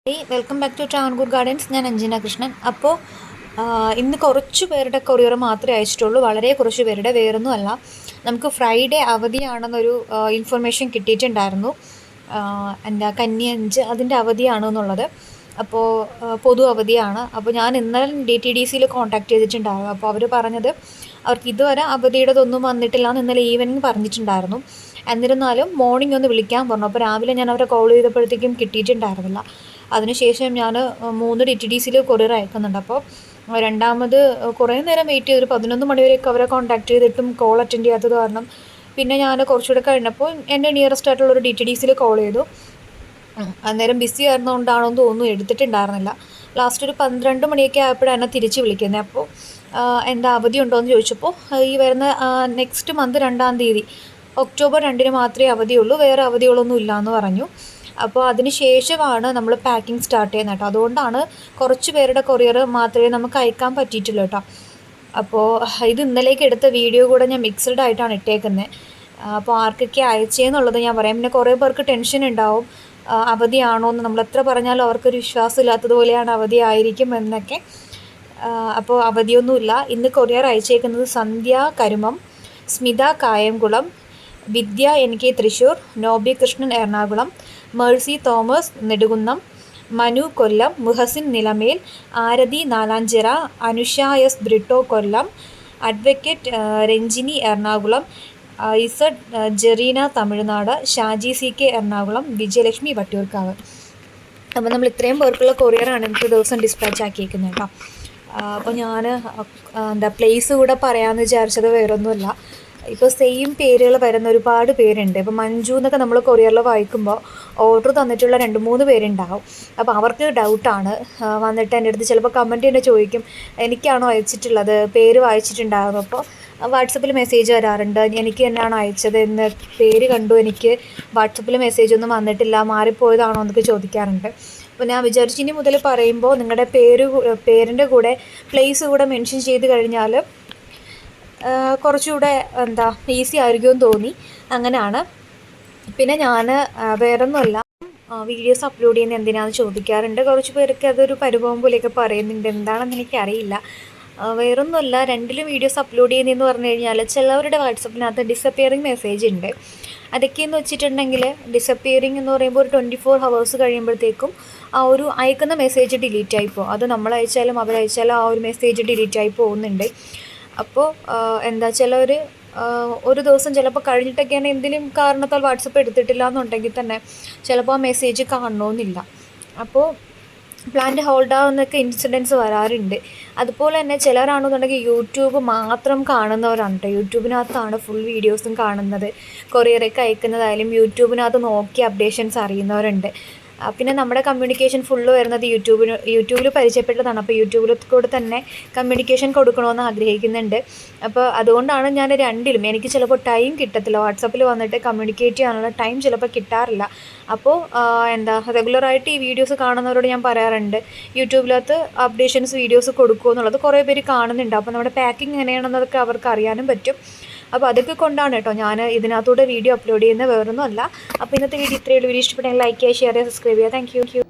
Welcome back to Travancore Gardens. ഞാൻ അഞ്ജന കൃഷ്ണൻ. അപ്പോൾ ഇന്ന് കുറച്ച് പേരുടെ കൊറിയർ മാത്രമേ അയച്ചിട്ടുള്ളൂ. വളരെ കുറച്ച് പേരുടെ, വേറൊന്നുമല്ല, നമുക്ക് ഫ്രൈഡേ അവധിയാണെന്നൊരു ഇൻഫർമേഷൻ കിട്ടിയിട്ടുണ്ടായിരുന്നു. എന്താ കന്നി 5 അതിൻ്റെ അവധിയാണെന്നുള്ളത്. അപ്പോൾ പൊതു അവധിയാണ്. അപ്പോൾ ഞാൻ ഇന്നലെ DTDCയിൽ കോൺടാക്ട് ചെയ്തിട്ടുണ്ടായിരുന്നു. അപ്പോൾ അവർ പറഞ്ഞത് അവർക്ക് ഇതുവരെ അവധിയുടേതൊന്നും വന്നിട്ടില്ല എന്ന് ഇന്നലെ ഈവനിങ് പറഞ്ഞിട്ടുണ്ടായിരുന്നു. എന്നിരുന്നാലും മോർണിംഗ് ഒന്ന് വിളിക്കാൻ പറഞ്ഞു. അപ്പോൾ രാവിലെ ഞാൻ അവരെ കോൾ ചെയ്തപ്പോഴത്തേക്കും കിട്ടിയിട്ടുണ്ടായിരുന്നില്ല. അതിനുശേഷം ഞാൻ 3 DTDCയിൽ കൊറിയർ അയക്കുന്നുണ്ട്. അപ്പോൾ രണ്ടാമത് കുറേ നേരം വെയിറ്റ് ചെയ്തൊരു 11 മണി വരെയൊക്കെ അവരെ കോൺടാക്ട് ചെയ്തിട്ടും കോൾ അറ്റൻഡ് ചെയ്യാത്തത് കാരണം പിന്നെ ഞാൻ കുറച്ചുകൂടെ കഴിഞ്ഞപ്പോൾ എൻ്റെ നിയറസ്റ്റ് ആയിട്ടുള്ളൊരു DTDCയിൽ കോൾ ചെയ്തു. അന്നേരം ബിസി ആയിരുന്നുകൊണ്ടാണോ എന്ന് തോന്നുന്നു, എടുത്തിട്ടുണ്ടായിരുന്നില്ല. ലാസ്റ്റ് ഒരു 12 മണിയൊക്കെ ആയപ്പോഴാണ് എന്നെ തിരിച്ച് വിളിക്കുന്നത്. അപ്പോൾ എന്താ അവധി ഉണ്ടോ എന്ന് ചോദിച്ചപ്പോൾ ഈ വരുന്ന നെക്സ്റ്റ് മന്ത് 2-ാം തീയതി ഒക്ടോബർ 2-ന് മാത്രമേ അവധിയുള്ളൂ, വേറെ അവധികളൊന്നും ഇല്ല എന്ന് പറഞ്ഞു. അപ്പോൾ അതിന് ശേഷമാണ് നമ്മൾ പാക്കിംഗ് സ്റ്റാർട്ട് ചെയ്യുന്നത് കേട്ടോ. അതുകൊണ്ടാണ് കുറച്ച് പേരുടെ കൊറിയർ മാത്രമേ നമുക്ക് അയക്കാൻ പറ്റിയിട്ടുള്ളൂ കേട്ടോ. അപ്പോൾ ഇത് ഇന്നലേക്ക് എടുത്ത വീഡിയോ കൂടെ ഞാൻ മിക്സഡ് ആയിട്ടാണ് ഇട്ടേക്കുന്നത്. അപ്പോൾ ആർക്കൊക്കെ അയച്ചേന്നുള്ളത് ഞാൻ പറയാം. പിന്നെ കുറേ പേർക്ക് ടെൻഷൻ ഉണ്ടാവും, അവധിയാണോ എന്ന്. നമ്മൾ എത്ര പറഞ്ഞാലും അവർക്കൊരു വിശ്വാസമില്ലാത്തതുപോലെയാണ് അവധി ആയിരിക്കും എന്നൊക്കെ. അപ്പോൾ അവധിയൊന്നുമില്ല. ഇന്ന് കൊറിയർ അയച്ചേക്കുന്നത് Sandhya Karumam, Smitha Kayamkulam, Vidya NK Thrissur, Nobi Krishnan Ernakulam, Mercy Thomas Nedukunnam, Manu Kollam, Muhsin Nilamel, Arathi Nalanchira, Anusha S Britto Kollam, advocate Ranjini Ernakulam, Z Jerina Tamilnadu, Shaji CK Ernakulam, Vijayalakshmi Vattiyoorkavu. അപ്പോൾ നമ്മൾ ഇത്രയും പേർക്കുള്ള കൊറിയറാണ് ഇന്നത്തെ ദിവസം ഡിസ്പാച്ച് ആക്കിയേക്കുന്നത് കേട്ടോ. അപ്പോൾ ഞാൻ പ്ലേസ് കൂടെ പറയാമെന്ന് വിചാരിച്ചത് വേറൊന്നുമില്ല. ഇപ്പോൾ സെയിം പേരുകൾ വരുന്ന ഒരുപാട് പേരുണ്ട്. ഇപ്പോൾ മഞ്ജു എന്നൊക്കെ നമ്മൾ കൊറിയറിൽ വായിക്കുമ്പോൾ ഓർഡർ തന്നിട്ടുള്ള 2-3 പേരുണ്ടാവും. അപ്പോൾ അവർക്ക് ഡൗട്ടാണ് വന്നിട്ട് എൻ്റെ അടുത്ത് ചിലപ്പോൾ കമൻറ്റ് തന്നെ ചോദിക്കും, എനിക്കാണോ അയച്ചിട്ടുള്ളത്, പേര് വായിച്ചിട്ടുണ്ടാകും. അപ്പോൾ വാട്സപ്പിൽ മെസ്സേജ് വരാറുണ്ട്, എനിക്ക് തന്നെയാണോ അയച്ചത് എന്ന്, പേര് കണ്ടു, എനിക്ക് വാട്സപ്പിൽ മെസ്സേജ് ഒന്നും വന്നിട്ടില്ല, മാറിപ്പോയതാണോ എന്നൊക്കെ ചോദിക്കാറുണ്ട്. അപ്പോൾ ഞാൻ വിചാരിച്ചു ഇനി മുതൽ പറയുമ്പോൾ നിങ്ങളുടെ പേരിൻ്റെ കൂടെ പ്ലേസ് കൂടെ മെൻഷൻ ചെയ്ത് കഴിഞ്ഞാൽ കുറച്ചുകൂടെ ഈസി ആയിരിക്കുമെന്ന് തോന്നി. അങ്ങനെയാണ്. പിന്നെ ഞാൻ വേറൊന്നുമല്ല, വീഡിയോസ് അപ്ലോഡ് ചെയ്യുന്നത് എന്തിനാണെന്ന് ചോദിക്കാറുണ്ട്. കുറച്ച് പേരൊക്കെ അതൊരു പരിഭവം പോലെയൊക്കെ പറയുന്നുണ്ട്, എന്താണെന്ന് എനിക്കറിയില്ല. വേറൊന്നുമല്ല, 2 വീഡിയോസ് അപ്ലോഡ് ചെയ്യുന്നതെന്ന് പറഞ്ഞു കഴിഞ്ഞാൽ ചിലവരുടെ വാട്സപ്പിനകത്ത് ഡിസപ്പിയറിങ് മെസ്സേജ് ഉണ്ട്. അതൊക്കെയെന്ന് വെച്ചിട്ടുണ്ടെങ്കിൽ ഡിസപ്പിയറിങ് എന്ന് പറയുമ്പോൾ ഒരു 24 hours കഴിയുമ്പോഴത്തേക്കും ആ ഒരു അയക്കുന്ന മെസ്സേജ് ഡിലീറ്റ് ആയി പോകും. അത് നമ്മൾ അയച്ചാലും അവരയച്ചാലും ആ ഒരു മെസ്സേജ് ഡിലീറ്റ് ആയി പോകുന്നുണ്ട്. അപ്പോൾ ചിലവർ ഒരു ദിവസം ചിലപ്പോൾ കഴിഞ്ഞിട്ടൊക്കെയാണ് എന്തെങ്കിലും കാരണത്താൽ വാട്സപ്പ് എടുത്തിട്ടില്ല എന്നുണ്ടെങ്കിൽ തന്നെ ചിലപ്പോൾ ആ മെസ്സേജ് കാണണമെന്നില്ല. അപ്പോൾ പ്ലാന്റ് ഹോൾഡ് ആവുന്നൊക്കെ ഇൻസിഡൻസ് വരാറുണ്ട്. അതുപോലെ തന്നെ ചിലരാണെന്നുണ്ടെങ്കിൽ യൂട്യൂബ് മാത്രം കാണുന്നവരാണ് കേട്ടോ. യൂട്യൂബിനകത്താണ് ഫുൾ വീഡിയോസും കാണുന്നത്. കൊറിയറൊക്കെ അയക്കുന്നതായാലും യൂട്യൂബിനകത്ത് നോക്കി അപ്ഡേഷൻസ് അറിയുന്നവരുണ്ട്. പിന്നെ നമ്മുടെ കമ്മ്യൂണിക്കേഷൻ ഫുള്ള് വരുന്നത് യൂട്യൂബിൽ പരിചയപ്പെട്ടതാണ്. അപ്പോൾ യൂട്യൂബിൽ കൂടെ തന്നെ കമ്മ്യൂണിക്കേഷൻ കൊടുക്കണമെന്ന് ആഗ്രഹിക്കുന്നുണ്ട്. അപ്പോൾ അതുകൊണ്ടാണ് ഞാൻ 2-ലും എനിക്ക് ചിലപ്പോൾ ടൈം കിട്ടത്തില്ല. വാട്സപ്പിൽ വന്നിട്ട് കമ്മ്യൂണിക്കേറ്റ് ചെയ്യാനുള്ള ടൈം ചിലപ്പോൾ കിട്ടാറില്ല. അപ്പോൾ റെഗുലറായിട്ട് ഈ വീഡിയോസ് കാണുന്നവരോട് ഞാൻ പറയാറുണ്ട്, യൂട്യൂബിനകത്ത് അപ്ഡേഷൻസ് വീഡിയോസ് കൊടുക്കുമോ എന്നുള്ളത്. കുറേ പേര് കാണുന്നുണ്ട്. അപ്പോൾ നമ്മുടെ പാക്കിംഗ് എങ്ങനെയാണെന്നതൊക്കെ അവർക്ക് അറിയാനും പറ്റും. അപ്പോൾ അതൊക്കെ കൊണ്ടാണ് കേട്ടോ ഞാൻ ഇതിനകത്തൂടെ വീഡിയോ അപ്ലോഡ് ചെയ്യുന്നത്, വേറൊന്നും അല്ല. അപ്പോൾ ഇന്നത്തെ വീഡിയോ ഇത്രയേ ഉള്ളൂ. വീഡിയോ ഇഷ്ടപ്പെട്ടെങ്കിൽ ലൈക്ക് ചെയ്യുക, ഷെയർ ചെയ്യുക, സബ്സ്ക്രൈബ് ചെയ്യുക. Thank you.